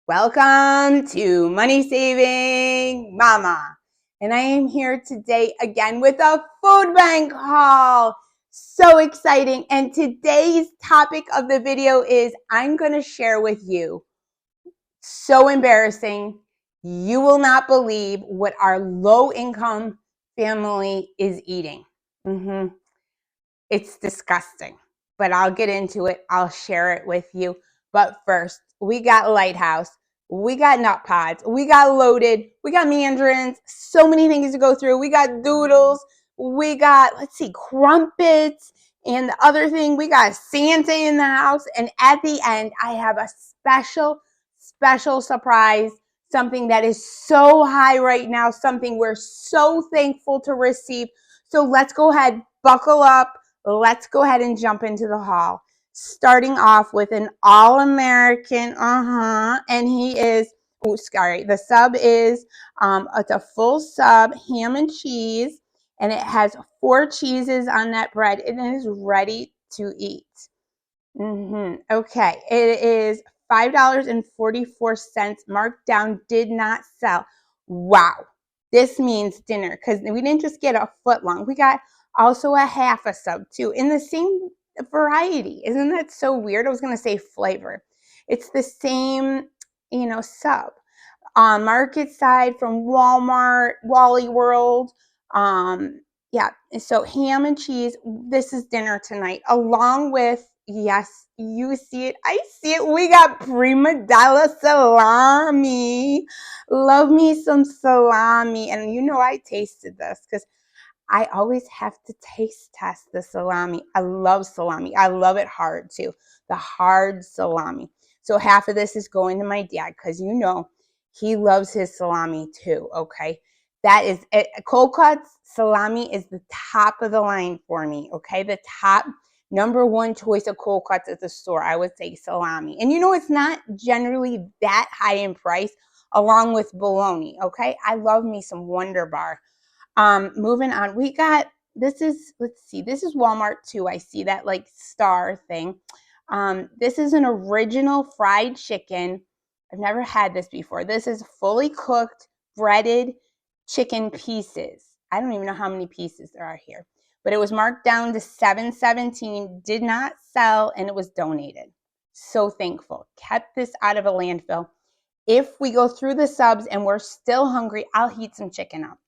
Welcome to Money Saving Mama. And I am here today again with a food bank haul. So exciting. And today's topic of the video is I'm going to share with you, so embarrassing, you will not believe what our low income family is eating. It's disgusting, but I'll get into it. I'll share it with you. But first, we got Lighthouse. We got nut pods. We got loaded. We got mandarins. So many things to go through. We got doodles. We got, crumpets. And the other thing, we got Santa in the house. And at the end, I have a special surprise. Something that is so high right now. Something we're so thankful to receive. So let's go ahead, buckle up. Let's go ahead and jump into the haul. Starting off with an all-American, and he is, the sub is, it's a full sub, ham and cheese, and it has 4 cheeses on that bread. It is ready to eat. Okay, it is $5.44, marked down, did not sell. Wow, this means dinner, because we didn't just get a foot long, we got also a half a sub too, in the same variety. Isn't that so weird? I was going to say flavor. It's the same, sub. Market side from Walmart, Wally World. Yeah, so ham and cheese. This is dinner tonight, along with, yes, you see it, I see it, we got prima donna salami. Love me some salami. And I tasted this because I always have to taste test the salami. I love salami. I love it hard too. The hard salami. So half of this is going to my dad because he loves his salami too. Okay. That is it. Cold cuts salami is the top of the line for me. Okay. The top number one choice of cold cuts at the store, I would say salami. And it's not generally that high in price, along with bologna. Okay. I love me some Wonder Bar. Moving on, we got, this is Walmart too. I see that star thing. This is an original fried chicken. I've never had this before. This is fully cooked, breaded chicken pieces. I don't even know how many pieces there are here, but it was marked down to $7.17, did not sell, and it was donated. So thankful. Kept this out of a landfill. If we go through the subs and we're still hungry, I'll heat some chicken up,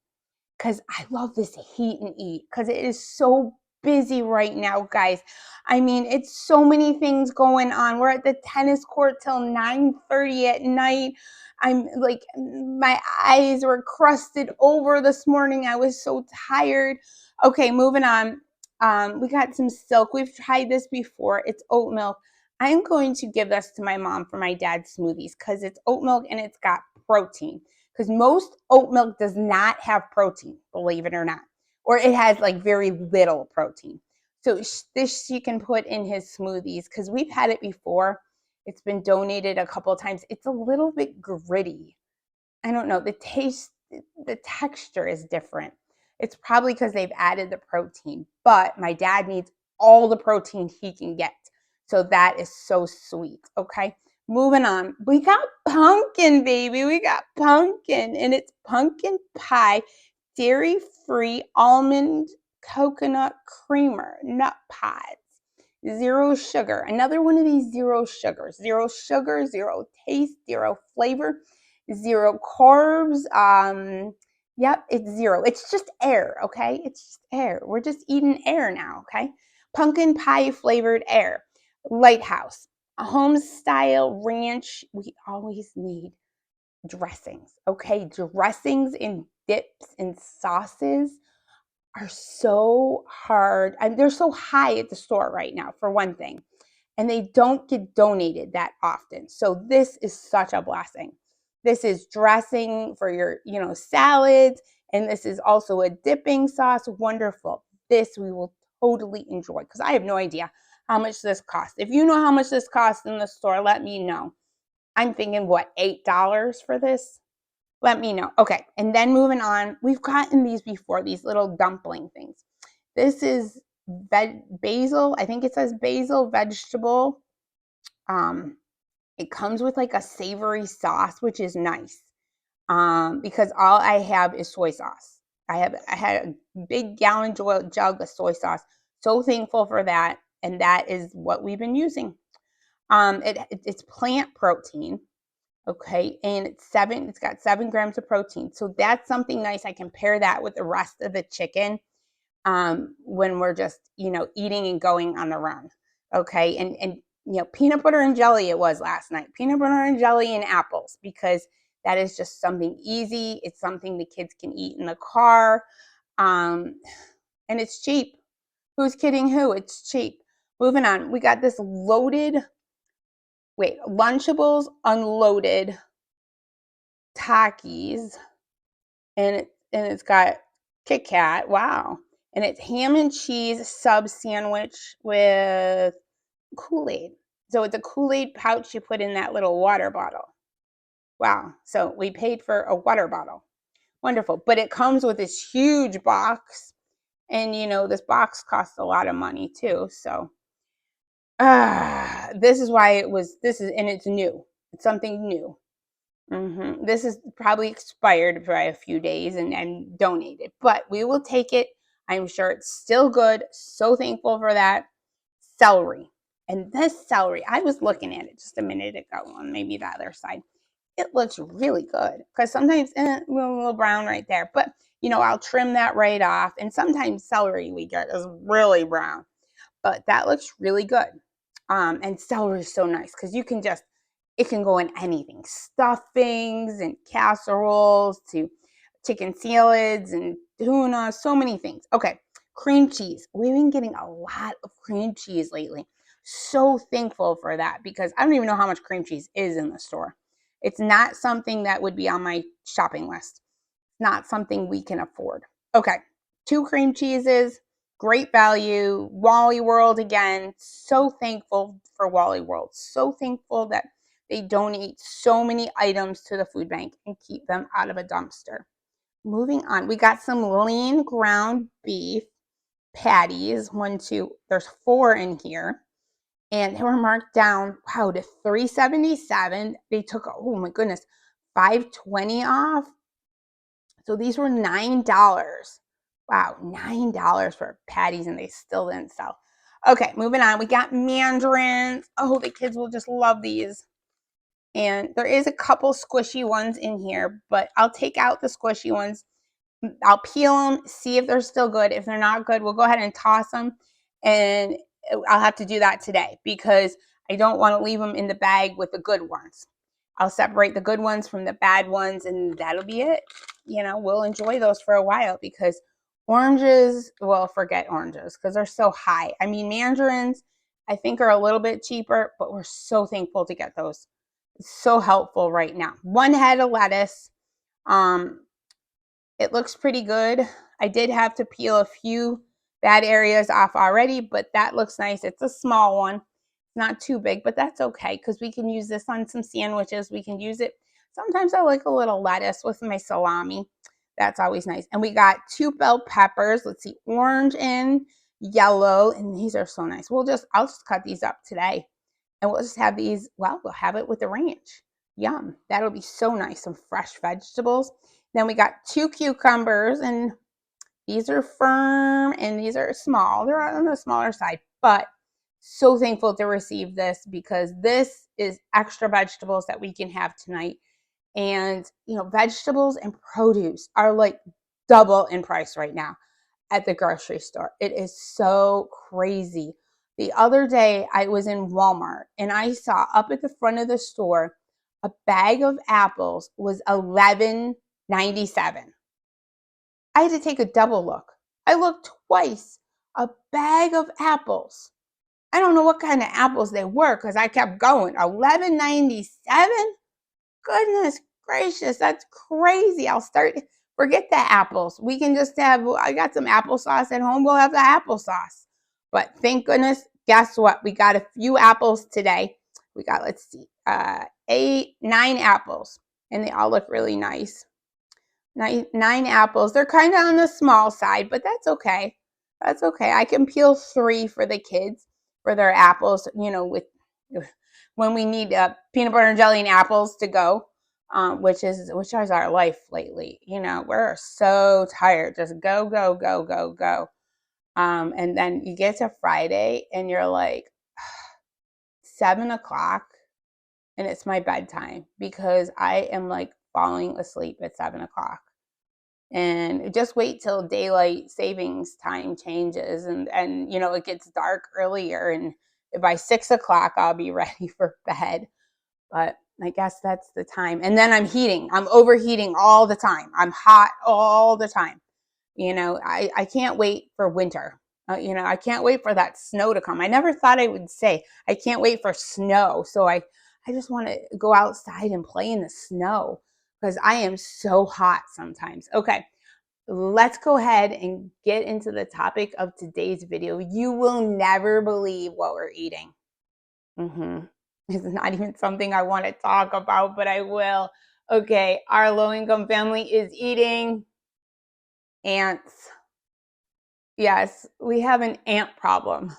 because I love this heat and eat, because it is so busy right now, guys. I mean, it's so many things going on. We're at the tennis court till 9:30 at night. I'm like, my eyes were crusted over this morning. I was so tired. Okay, moving on. We got some silk. We've tried this before. It's oat milk. I'm going to give this to my mom for my dad's smoothies, because it's oat milk and it's got protein. Because most oat milk does not have protein, believe it or not. Or it has very little protein. So this she can put in his smoothies, because we've had it before. It's been donated a couple of times. It's a little bit gritty. I don't know. The taste, the texture is different. It's probably because they've added the protein. But my dad needs all the protein he can get. So that is so sweet. Okay. Moving on, we got pumpkin, baby. We got pumpkin, and it's pumpkin pie, dairy-free almond coconut creamer, nut pods, 0 sugar. Another one of these 0 sugars. 0 sugar, 0 taste, 0 flavor, 0 carbs. Yep, it's 0. It's just air, okay? It's just air. We're just eating air now, okay? Pumpkin pie flavored air. Lighthouse. A home style ranch. We always need dressings, okay? Dressings and dips and sauces are so hard, and they're so high at the store right now, for one thing, and they don't get donated that often. So this is such a blessing. This is dressing for your salads, and this is also a dipping sauce. Wonderful. This we will totally enjoy, because I have no idea how much this costs. If you know how much this costs in the store, let me know. I'm thinking, what, $8 for this? Let me know. Okay, and then moving on, we've gotten these before, these little dumpling things. This is basil. I think it says basil vegetable. It comes with like a savory sauce, which is nice. Because all I have is soy sauce. I had a big gallon jug of soy sauce. So thankful for that. And that is what we've been using. It's plant protein. Okay. And it's got 7 grams of protein. So that's something nice. I can pair that with the rest of the chicken when we're just, eating and going on the run. Okay. And peanut butter and jelly it was last night. Peanut butter and jelly and apples, because that is just something easy. It's something the kids can eat in the car. And it's cheap. Who's kidding who? It's cheap. Moving on. We got this Lunchables unloaded Takis, and it's got Kit Kat. Wow. And it's ham and cheese sub sandwich with Kool-Aid. So it's a Kool-Aid pouch you put in that little water bottle. Wow. So we paid for a water bottle. Wonderful. But it comes with this huge box. And this box costs a lot of money too. So this is why and it's new. It's something new. This is probably expired by a few days and donated, but we will take it. I'm sure it's still good. So thankful for that. Celery. And this celery, I was looking at it just a minute ago on maybe the other side. It looks really good because sometimes a little brown right there, but I'll trim that right off. And sometimes celery we get is really brown, but that looks really good. And celery is so nice because it can go in anything, stuffings and casseroles to chicken salads and tuna, so many things. Okay, cream cheese. We've been getting a lot of cream cheese lately. So thankful for that because I don't even know how much cream cheese is in the store. It's not something that would be on my shopping list. It's not something we can afford. Okay, 2 cream cheeses, great value. Wally World again. So thankful for Wally World. So thankful that they donate so many items to the food bank and keep them out of a dumpster. Moving on, we got some lean ground beef patties. There's 4 in here. And they were marked down, wow, to $3.77. They took, oh my goodness, $5.20 off. So these were $9. Wow, $9 for patties, and they still didn't sell. Okay, moving on. We got mandarins. Oh, the kids will just love these. And there is a couple squishy ones in here, but I'll take out the squishy ones. I'll peel them, see if they're still good. If they're not good, we'll go ahead and toss them. And I'll have to do that today because I don't want to leave them in the bag with the good ones. I'll separate the good ones from the bad ones, and that'll be it. We'll enjoy those for a while because oranges, well, forget oranges because they're so high. I mean, mandarins, I think, are a little bit cheaper, but we're so thankful to get those. It's so helpful right now. 1 head of lettuce. It looks pretty good. I did have to peel a few bad areas off already, but that looks nice. It's a small one. It's not too big, but that's okay because we can use this on some sandwiches. We can use it. Sometimes I like a little lettuce with my salami. That's always nice. And we got 2 bell peppers. Let's see, orange and yellow. And these are so nice. I'll just cut these up today. And we'll just have these, we'll have it with the ranch. Yum. That'll be so nice. Some fresh vegetables. Then we got 2 cucumbers, and these are firm and these are small. They're on the smaller side, but so thankful to receive this because this is extra vegetables that we can have tonight. And, vegetables and produce are like double in price right now at the grocery store. It is so crazy. The other day I was in Walmart and I saw up at the front of the store a bag of apples was $11.97. I had to take a double look. I looked twice. A bag of apples. I don't know what kind of apples they were because I kept going. $11.97? Goodness gracious, that's crazy. Forget the apples. We can just I got some applesauce at home. We'll have the applesauce. But thank goodness, guess what? We got a few apples today. We got, let's see, 9 apples. And they all look really nice. 9 apples. They're kind of on the small side, but that's okay. That's okay. I can peel 3 for the kids for their apples, with when we need peanut butter and jelly and apples to go, which is our life lately. You know, we're so tired. Just go, go, go, go, go. And then you get to Friday and you're like 7 o'clock and it's my bedtime because I am like falling asleep at 7 o'clock. And just wait till daylight savings time changes and you know, it gets dark earlier, and by 6 o'clock I'll be ready for bed. But I guess that's the time. And then I'm overheating all the time. I'm hot all the time. You know, I can't wait for winter. You know, I can't wait for that snow to come. I never thought I would say I can't wait for snow. So I just want to go outside and play in the snow because I am so hot sometimes. Okay, let's go ahead and get into the topic of today's video. You will never believe what we're eating. It's not even something I want to talk about, but I will. Okay, our low-income family is eating ants. Yes, we have an ant problem.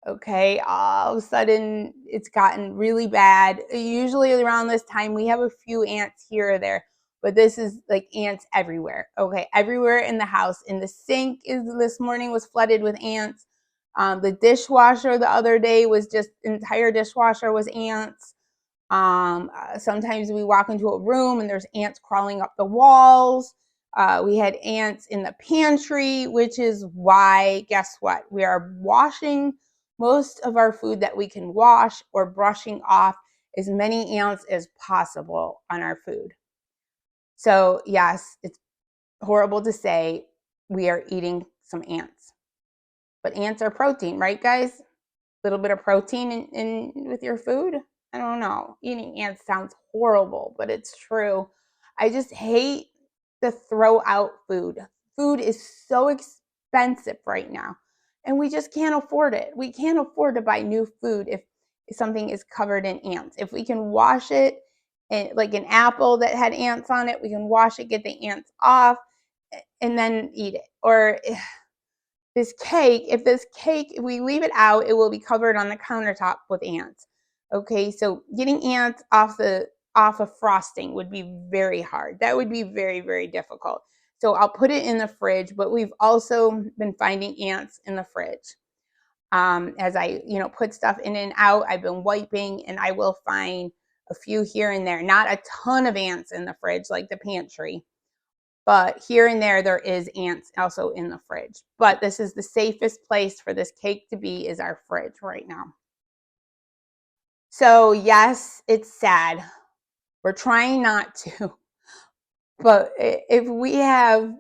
Okay, all of a sudden it's gotten really bad. Usually around this time we have a few ants here or there, but this is like ants everywhere. Okay, everywhere in the house. In the sink this morning was flooded with ants. The dishwasher the other day was just entire dishwasher was ants. Sometimes we walk into a room and there's ants crawling up the walls. We had ants in the pantry, which is why, guess what? We are washing most of our food that we can wash or brushing off as many ants as possible on our food. So yes, it's horrible to say we are eating some ants, but ants are protein, right guys? A little bit of protein in with your food. I don't know. Eating ants sounds horrible, but it's true. I just hate to throw out food. Food is so expensive right now, and we just can't afford it. We can't afford to buy new food if something is covered in ants. If we can wash it, and like an apple that had ants on it, we can wash it, get the ants off, and then eat it. Or if we leave it out, it will be covered on the countertop with ants. Okay, so getting ants off of frosting would be very hard. That would be very, very difficult. So I'll put it in the fridge, but we've also been finding ants in the fridge. As I, put stuff in and out, I've been wiping and I will find a few here and there. Not a ton of ants in the fridge like the pantry, but here and there is ants also in the fridge. But this is the safest place for this cake to be, is our fridge right now. So yes, it's sad. We're trying not to. But if we have,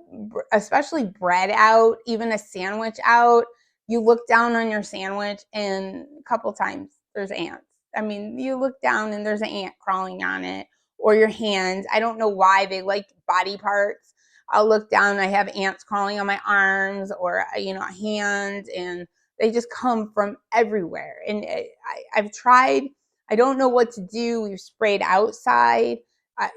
especially bread out, even a sandwich out, you look down on your sandwich and a couple times there's ants. I mean, you look down and there's an ant crawling on it, or your hands. I don't know why they like body parts. I'll look down and I have ants crawling on my arms or, a hand, and they just come from everywhere. And I've tried, I don't know what to do. We've sprayed outside.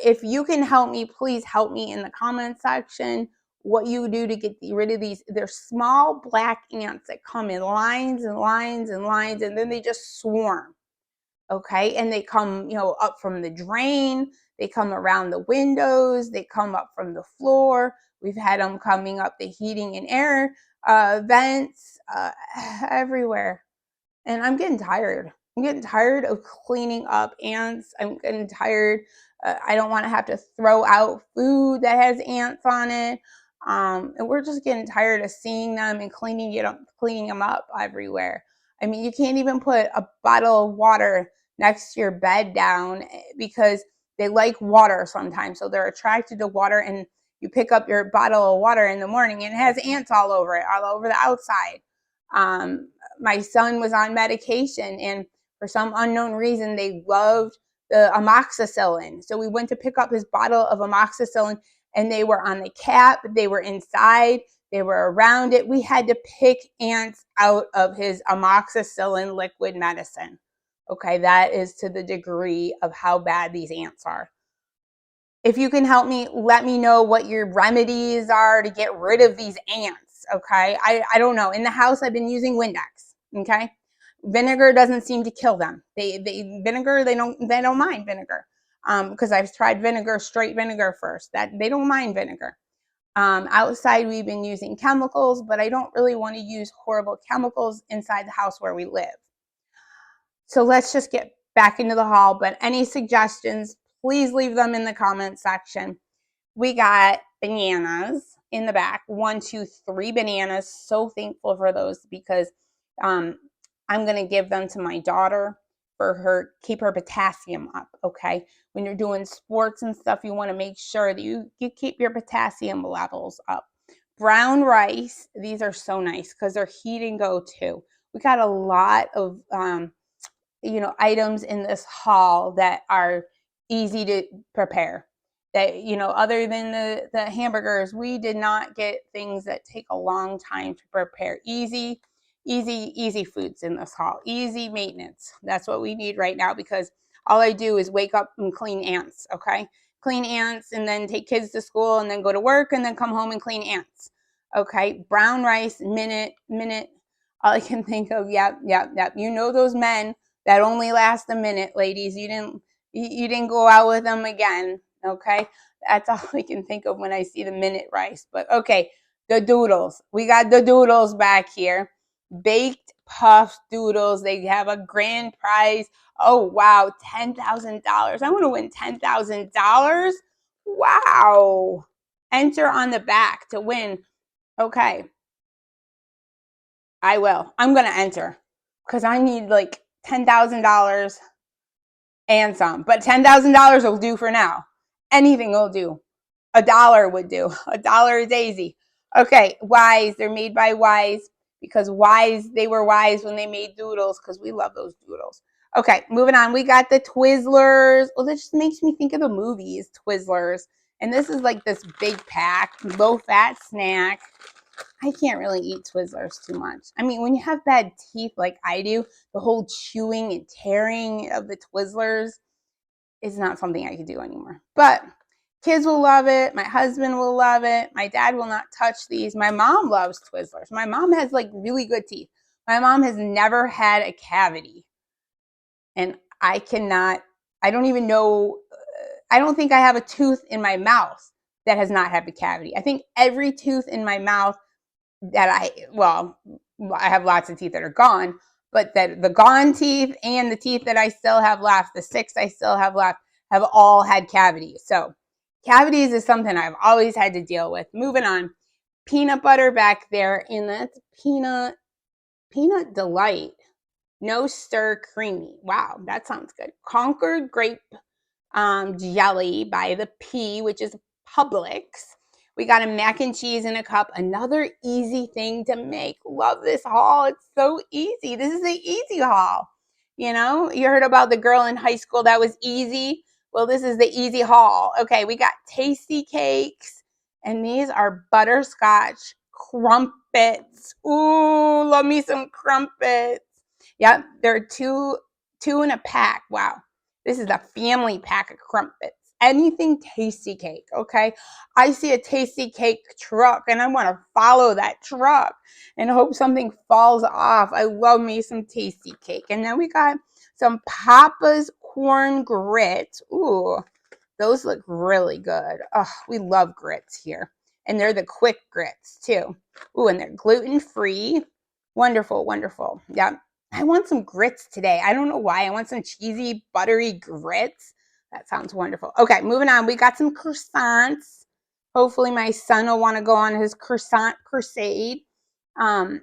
If you can help me, please help me in the comment section what you do to get rid of these. They're small black ants that come in lines and lines and lines, and then they just swarm. Okay, and they come, up from the drain. They come around the windows. They come up from the floor. We've had them coming up the heating and air vents everywhere. And I'm getting tired. I'm getting tired of cleaning up ants. I'm getting tired. I don't want to have to throw out food that has ants on it. And we're just getting tired of seeing them and cleaning them up everywhere. I mean, you can't even put a bottle of water next to your bed down because they like water sometimes. So they're attracted to water, and you pick up your bottle of water in the morning and it has ants all over it, all over the outside. My son was on medication, and for some unknown reason, they loved the amoxicillin. So we went to pick up his bottle of amoxicillin, and they were on the cap, they were inside, they were around it. We had to pick ants out of his amoxicillin liquid medicine. Okay, that is to the degree of how bad these ants are. If you can help me, let me know what your remedies are to get rid of these ants. Okay, I don't know. In the house, I've been using Windex. Okay, Vinegar doesn't seem to kill them. Vinegar, they don't mind vinegar. Because I've tried vinegar, straight vinegar first. That they don't mind vinegar. Outside, we've been using chemicals, but I don't really want to use horrible chemicals inside the house where we live. So let's just get back into the haul. But any suggestions, please leave them in the comment section. We got bananas in the back. 1, 2, 3 bananas. So thankful for those because I'm going to give them to my daughter for her, keep her potassium up, okay? When you're doing sports and stuff, you want to make sure that you keep your potassium levels up. Brown rice, these are so nice because they're heat and go too. We got a lot of items in this haul that are easy to prepare. That, other than the hamburgers, we did not get things that take a long time to prepare. Easy foods in this haul. Easy maintenance. That's what we need right now because all I do is wake up and clean ants, okay? Clean ants and then take kids to school and then go to work and then come home and clean ants. Okay, brown rice, minute. All I can think of, yep. You know those men that only last a minute, ladies. You didn't go out with them again, okay? That's all I can think of when I see the minute rice. But okay, the doodles. We got the doodles back here. Baked puff doodles. They have a grand prize. Oh, wow, $10,000. I want to win $10,000. Wow. Enter on the back to win. Okay. I will. I'm going to enter because I need like $10,000 and some. But $10,000 will do for now. Anything will do. $1 would do. $1 a daisy. Okay, Wise. They're made by Wise because they were wise when they made doodles because we love those doodles. Okay, moving on. We got the Twizzlers. Well, that just makes me think of the movies, Twizzlers. And this is like this big pack, low-fat snack. I can't really eat Twizzlers too much. I mean, when you have bad teeth like I do, the whole chewing and tearing of the Twizzlers is not something I can do anymore. But kids will love it. My husband will love it. My dad will not touch these. My mom loves Twizzlers. My mom has like really good teeth. My mom has never had a cavity. And I don't even know, I don't think I have a tooth in my mouth that has not had a cavity. I think every tooth in my mouth that I have lots of teeth that are gone, but that the gone teeth and the teeth that I still have left, the 6 I still have left, have all had cavities. So cavities is something I've always had to deal with. Moving on. Peanut butter back there, and that's peanut delight. No stir creamy. Wow, that sounds good. Concord grape jelly by the P, which is Publix. We got a mac and cheese in a cup. Another easy thing to make. Love this haul. It's so easy. This is the easy haul. You heard about the girl in high school that was easy. Well, this is the easy haul. Okay, we got tasty cakes, and these are butterscotch crumpets. Ooh, love me some crumpets. Yep, they're two in a pack. Wow. This is a family pack of crumpets. Anything tasty cake, okay? I see a tasty cake truck and I want to follow that truck and hope something falls off. I love me some tasty cake. And then we got some Papa's corn grits. Ooh, those look really good. Oh, we love grits here. And they're the quick grits too. Ooh, and they're gluten-free. Wonderful, wonderful. Yeah. I want some grits today. I don't know why. I want some cheesy, buttery grits. That sounds wonderful. Okay, moving on. We got some croissants. Hopefully my son will want to go on his croissant crusade. And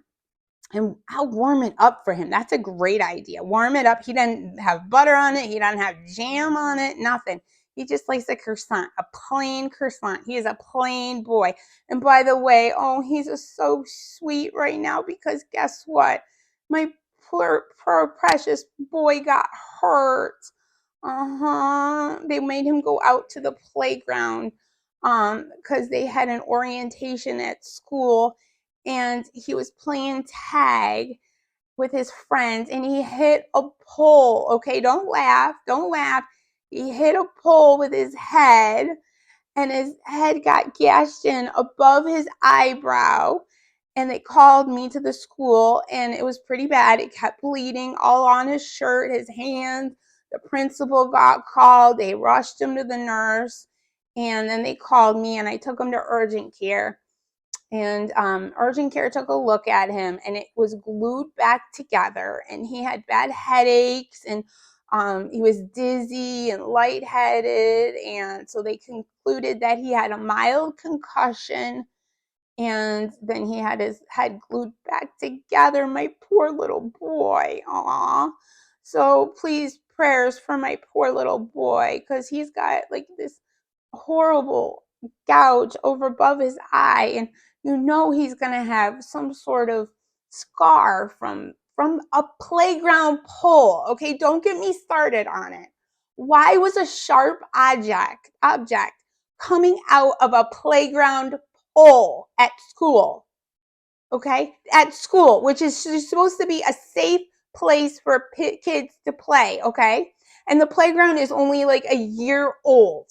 I'll warm it up for him. That's a great idea. Warm it up. He doesn't have butter on it. He doesn't have jam on it. Nothing. He just likes a croissant, a plain croissant. He is a plain boy. And by the way, he's so sweet right now because guess what? My poor precious boy got hurt. They made him go out to the playground because they had an orientation at school and he was playing tag with his friends and he hit a pole. Okay, don't laugh. He hit a pole with his head and his head got gashed in above his eyebrow and they called me to the school, and it was pretty bad. It kept bleeding all on his shirt, his hands. The principal got called. They rushed him to the nurse, and then they called me, and I took him to urgent care. And urgent care took a look at him, and it was glued back together, and he had bad headaches, and he was dizzy and lightheaded, and so they concluded that he had a mild concussion, and then he had his head glued back together. My poor little boy. Aw. So please, prayers for my poor little boy, because he's got like this horrible gouge over above his eye, and you know he's going to have some sort of scar from a playground pole. Okay, don't get me started on it. Why was a sharp object coming out of a playground pole at school? Okay, at school, which is supposed to be a safe place for kids to play. Okay, and the playground is only like a year old.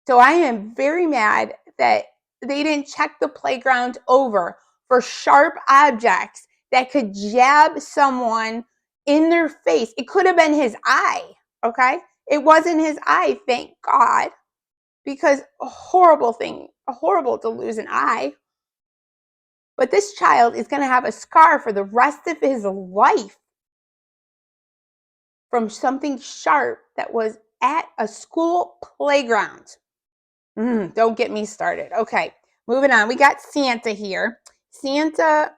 So I am very mad that they didn't check the playground over for sharp objects that could jab someone in their face. It could have been his eye, okay? It wasn't his eye, thank God, because a horrible thing, horrible to lose an eye. But this child is going to have a scar for the rest of his life from something sharp that was at a school playground. Don't get me started. Okay, moving on. We got Santa here. Santa,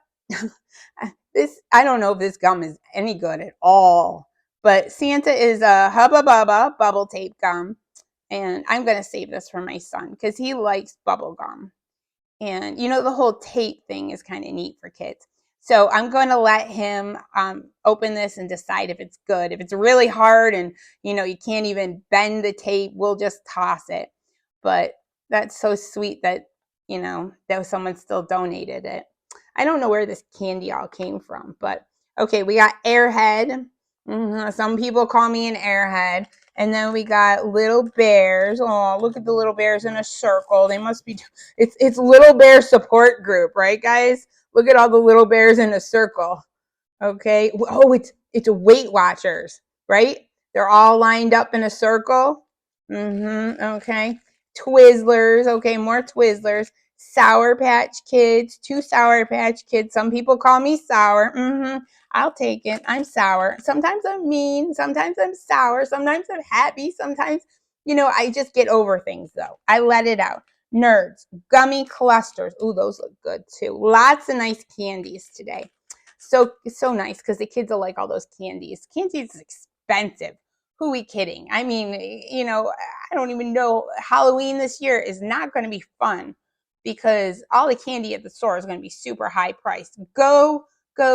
I don't know if this gum is any good at all, but Santa is a Hubba Bubba bubble tape gum, and I'm going to save this for my son because he likes bubble gum. And you know, the whole tape thing is kind of neat for kids. So I'm going to let him open this and decide if it's good. If it's really hard and, you know, you can't even bend the tape, we'll just toss it. But that's so sweet that, you know, that someone still donated it. I don't know where this candy all came from, but okay, we got Airhead. Some people call me an airhead. And then we got little bears. Oh, look at the little bears in a circle. They must be, it's little bear support group, right, guys? Look at all the little bears in a circle. Okay. Oh, it's Weight Watchers, right? They're all lined up in a circle. Okay. Twizzlers. Okay, more Twizzlers. Sour Patch Kids. 2 Sour Patch Kids. Some people call me sour. I'll take it. I'm sour. Sometimes I'm mean. Sometimes I'm sour. Sometimes I'm happy. Sometimes, you know, I just get over things, though. I let it out. Nerds. Gummy clusters. Ooh, those look good, too. Lots of nice candies today. So nice because the kids will like all those candies. Candy is expensive. Who are we kidding? I mean, you know, I don't even know. Halloween this year is not going to be fun because all the candy at the store is going to be super high priced. Go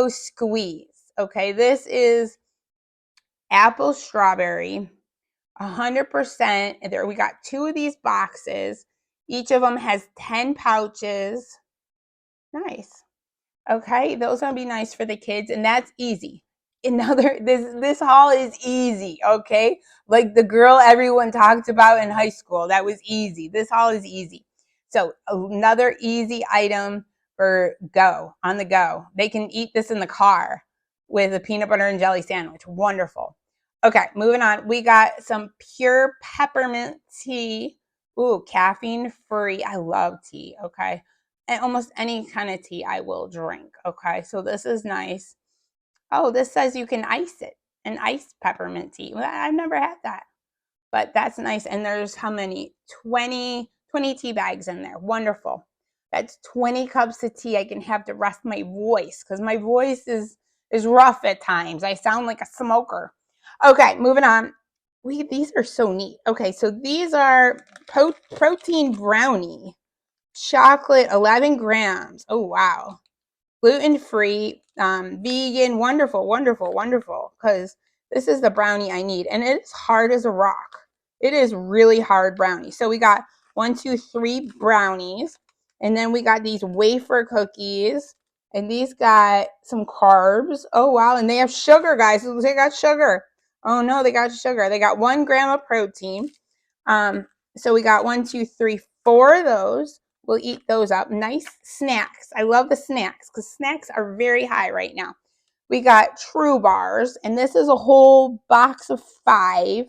squeeze. Okay, this is apple strawberry, 100%. There, we got 2 of these boxes. Each of them has 10 pouches. Nice. Okay, those are gonna be nice for the kids, and that's easy. This haul is easy, okay? Like the girl everyone talked about in high school, that was easy. This haul is easy. So another easy item for on the go. They can eat this in the car with a peanut butter and jelly sandwich. Wonderful. Okay, moving on. We got some pure peppermint tea. Ooh, caffeine free. I love tea, okay? And almost any kind of tea I will drink. Okay, so this is nice. Oh, this says you can ice it, an iced peppermint tea. Well, I've never had that, but that's nice. And there's how many? 20 tea bags in there. Wonderful. That's 20 cups of tea I can have to rest my voice because my voice is rough at times. I sound like a smoker. Okay, moving on. These are so neat. Okay, so these are protein brownie. Chocolate, 11 grams. Oh, wow. Gluten-free, vegan. Wonderful, wonderful, wonderful. Because this is the brownie I need. And it's hard as a rock. It is really hard brownie. So we got 1, 2, 3 brownies. And then we got these wafer cookies. And these got some carbs. Oh, wow. And they have sugar, guys. They got sugar. Oh, no, they got sugar. They got 1 gram of protein. So we got 1, 2, 3, 4 of those. We'll eat those up. Nice snacks. I love the snacks because snacks are very high right now. We got True Bars, and this is a whole box of 5.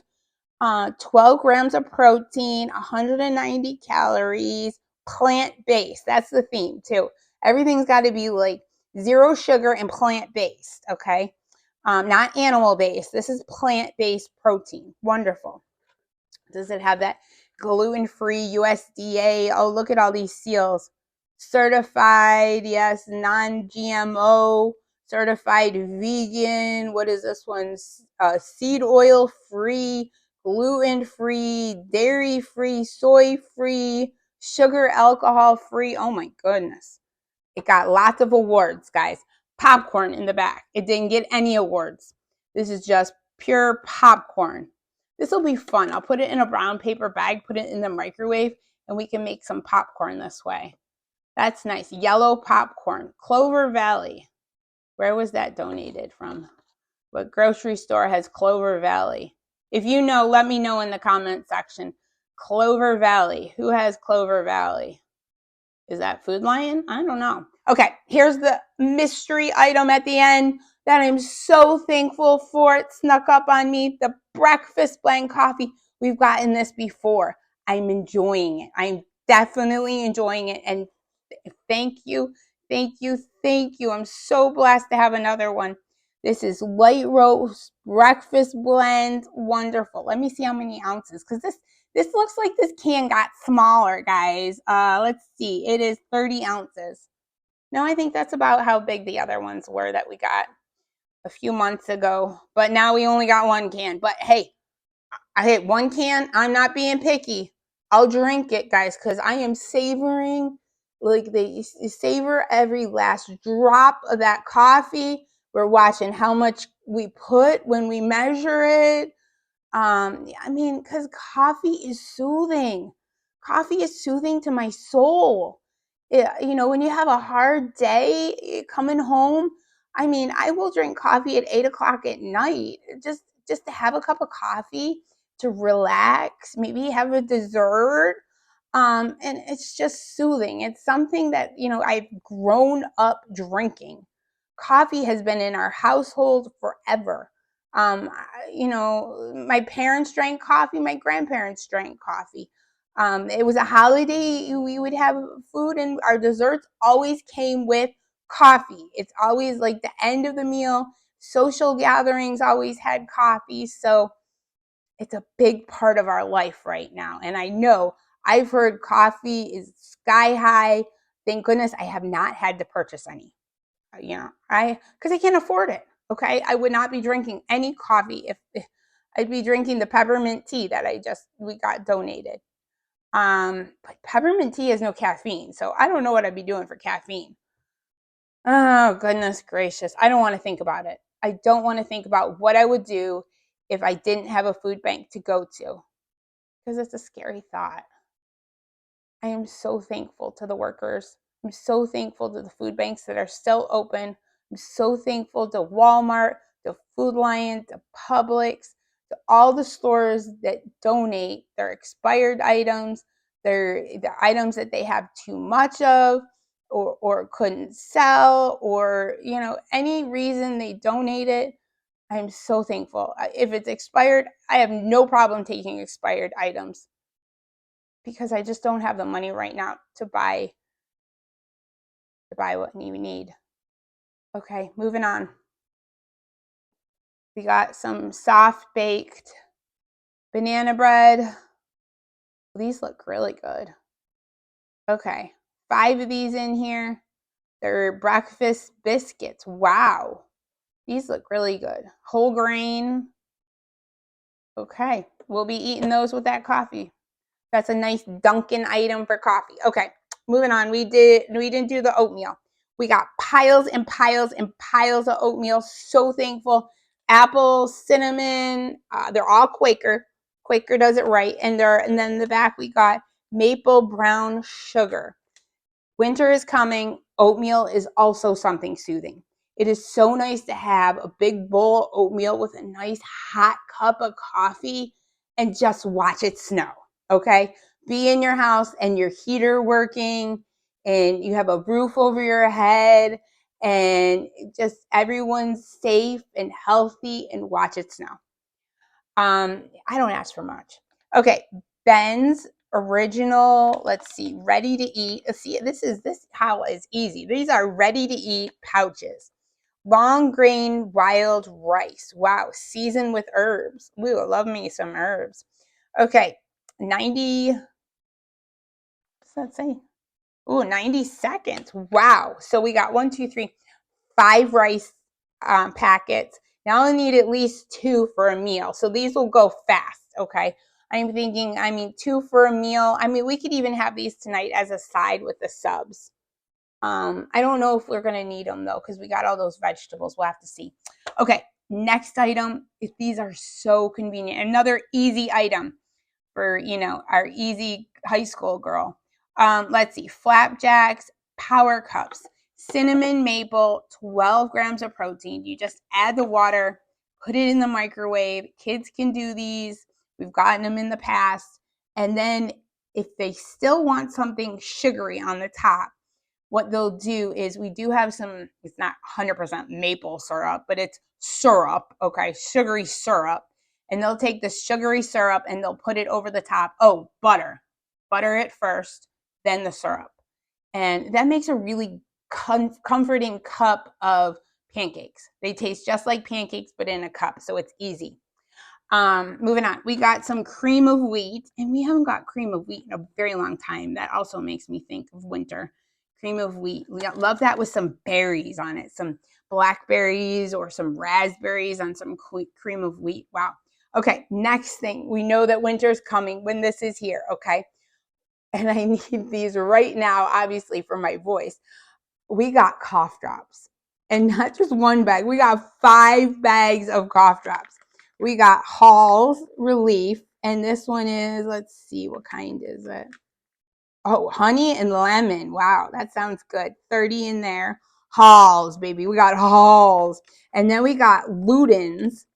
12 grams of protein, 190 calories, plant-based. That's the theme too. Everything's got to be like 0 sugar and plant-based, okay? Not animal-based. This is plant-based protein. Wonderful. Does it have that gluten-free USDA? Oh, look at all these seals. Certified, yes, non-GMO, certified vegan. What is this one? Seed oil free, gluten-free, dairy-free, soy-free, sugar, alcohol-free. Oh my goodness. It got lots of awards, guys. Popcorn in the back. It didn't get any awards. This is just pure popcorn. This will be fun. I'll put it in a brown paper bag, put it in the microwave, and we can make some popcorn this way. That's nice. Yellow popcorn. Clover Valley. Where was that donated from? What grocery store has Clover Valley? If you know, let me know in the comment section. Clover Valley. Who has Clover Valley? Is that Food Lion? I don't know. Okay, here's the mystery item at the end that I'm so thankful for. It snuck up on me. The breakfast blend coffee. We've gotten this before. I'm enjoying it. I'm definitely enjoying it. And thank you, thank you, thank you. I'm so blessed to have another one. This is light roast breakfast blend. Wonderful. Let me see how many ounces, because this looks like this can got smaller, guys. Let's see. It is 30 ounces. No, I think that's about how big the other ones were that we got a few months ago. But now we only got 1 can. But hey, I hit 1 can. I'm not being picky. I'll drink it, guys, because I am savoring. Like, they savor every last drop of that coffee. We're watching how much we put when we measure it. I mean, because coffee is soothing. Coffee is soothing to my soul. When you have a hard day coming home, I mean, I will drink coffee at 8 o'clock at night, just to have a cup of coffee, to relax, maybe have a dessert. And it's just soothing. It's something that, I've grown up drinking. Coffee has been in our household forever. My parents drank coffee, my grandparents drank coffee. It was a holiday, we would have food, and our desserts always came with coffee. It's always like the end of the meal. Social gatherings always had coffee. So it's a big part of our life right now. And I know I've heard coffee is sky high. Thank goodness I have not had to purchase any. Because I can't afford it. Okay, I would not be drinking any coffee if I'd be drinking the peppermint tea that we got donated. But peppermint tea has no caffeine, so I don't know what I'd be doing for caffeine. Oh, goodness gracious. I don't want to think about it. I don't want to think about what I would do if I didn't have a food bank to go to, because it's a scary thought. I am so thankful to the workers. I'm so thankful to the food banks that are still open. I'm so thankful to Walmart, to Food Lion, to Publix, to all the stores that donate their expired items, the items that they have too much of, or couldn't sell, or any reason they donate it. I am so thankful. If it's expired, I have no problem taking expired items, because I just don't have the money right now to buy what you need. Okay, moving on. We got some soft baked banana bread. These look really good. Okay, 5 of these in here. They're breakfast biscuits. Wow, these look really good. Whole grain. Okay, we'll be eating those with that coffee. That's a nice Dunkin' item for coffee. Okay, moving on. We didn't do the oatmeal. We got piles and piles and piles of oatmeal. So thankful. Apple, cinnamon, they're all Quaker. Quaker does it right. And then in the back we got maple brown sugar. Winter is coming. Oatmeal is also something soothing. It is so nice to have a big bowl of oatmeal with a nice hot cup of coffee and just watch it snow. Okay, be in your house and your heater working and you have a roof over your head and just everyone's safe and healthy and watch it snow. I don't ask for much. Okay, Ben's original, let's see, ready to eat. Let's see, this haul is easy. These are ready to eat pouches. Long grain wild rice. Wow, seasoned with herbs. Ooh, I love me some herbs. Okay, 90, what's that say? Ooh, 90 seconds. Wow. So we got 5 rice packets. Now I need at least 2 for a meal. So these will go fast, okay? I'm thinking, 2 for a meal. We could even have these tonight as a side with the subs. I don't know if we're going to need them, though, because we got all those vegetables. We'll have to see. Okay, next item. These are so convenient. Another easy item for, our easy high school girl. Let's see. Flapjacks, power cups, cinnamon maple, 12 grams of protein. You just add the water, put it in the microwave. Kids can do these. We've gotten them in the past. And then if they still want something sugary on the top, what they'll do is we do have some, it's not 100% maple syrup, but it's syrup, okay, sugary syrup. And they'll take the sugary syrup and they'll put it over the top. Oh, butter it first, then the syrup. And that makes a really comforting cup of pancakes. They taste just like pancakes, but in a cup, so it's easy. Moving on, we got some cream of wheat, and we haven't got cream of wheat in a very long time. That also makes me think of winter. Cream of wheat. We love that with some berries on it, some blackberries or some raspberries on some cream of wheat. Wow. Okay, next thing. We know that winter's coming when this is here, okay? And I need these right now, obviously, for my voice. We got cough drops. And not just one bag. We got 5 bags of cough drops. We got Hall's Relief. And this one is, let's see, what kind is it? Oh, honey and lemon. Wow, that sounds good. 30 in there. Hall's, baby. We got Hall's. And then we got Luden's.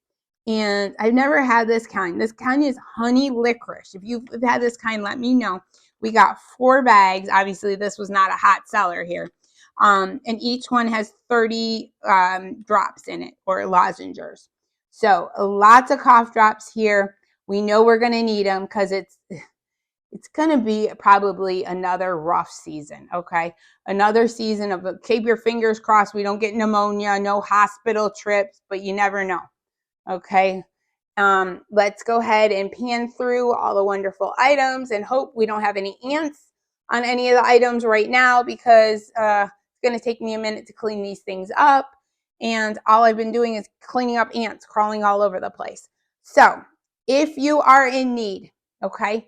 And I've never had this kind. This kind is honey licorice. If you've had this kind, let me know. We got 4 bags. Obviously, this was not a hot seller here. And each one has 30 drops in it, or lozenges. So lots of cough drops here. We know we're going to need them because it's going to be probably another rough season, okay? Another season of keep your fingers crossed we don't get pneumonia, no hospital trips, but you never know, okay? Let's go ahead and pan through all the wonderful items and hope we don't have any ants on any of the items right now because it's going to take me a minute to clean these things up. And all I've been doing is cleaning up ants crawling all over the place. So if you are in need, okay,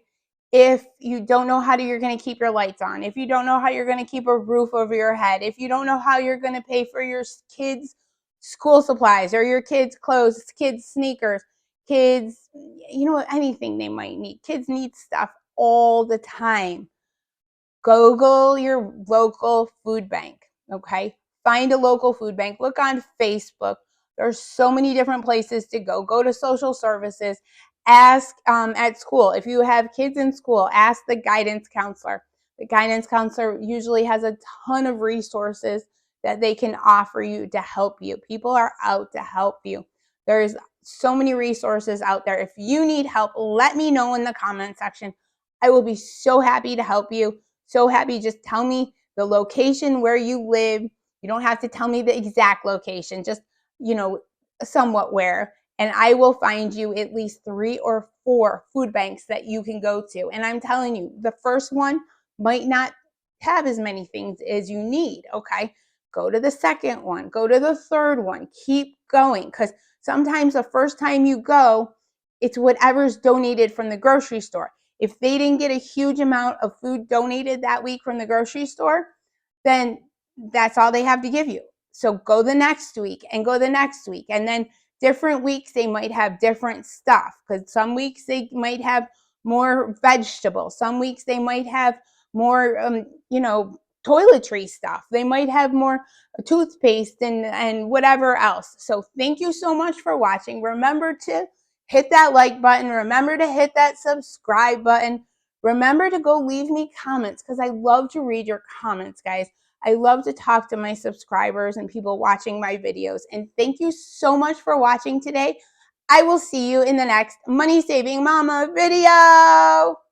if you don't know how you're going to keep your lights on, if you don't know how you're going to keep a roof over your head, if you don't know how you're going to pay for your kids' school supplies or your kids' clothes, kids' sneakers, kids, anything they might need. Kids need stuff all the time. Google your local food bank, okay? Find a local food bank. Look on Facebook. There's so many different places to go. Go to social services. Ask at school. If you have kids in school, ask the guidance counselor. The guidance counselor usually has a ton of resources that they can offer you to help you. People are out to help you. There's so many resources out there. If you need help, let me know in the comment section. I will be so happy to help you. So happy. Just tell me the location where you live. You don't have to tell me the exact location, just, somewhat where. And I will find you at least 3 or 4 food banks that you can go to. And I'm telling you, the first one might not have as many things as you need, okay? Go to the second one. Go to the third one. Keep going, because sometimes the first time you go, it's whatever's donated from the grocery store. If they didn't get a huge amount of food donated that week from the grocery store, then that's all they have to give you. So go the next week and go the next week. And then different weeks, they might have different stuff, because some weeks they might have more vegetables. Some weeks they might have more, toiletry stuff. They might have more toothpaste and whatever else. So thank you so much for watching. Remember to hit that like button. Remember to hit that subscribe button. Remember to go leave me comments because I love to read your comments, guys. I love to talk to my subscribers and people watching my videos. And thank you so much for watching today. I will see you in the next Money Saving Mama video.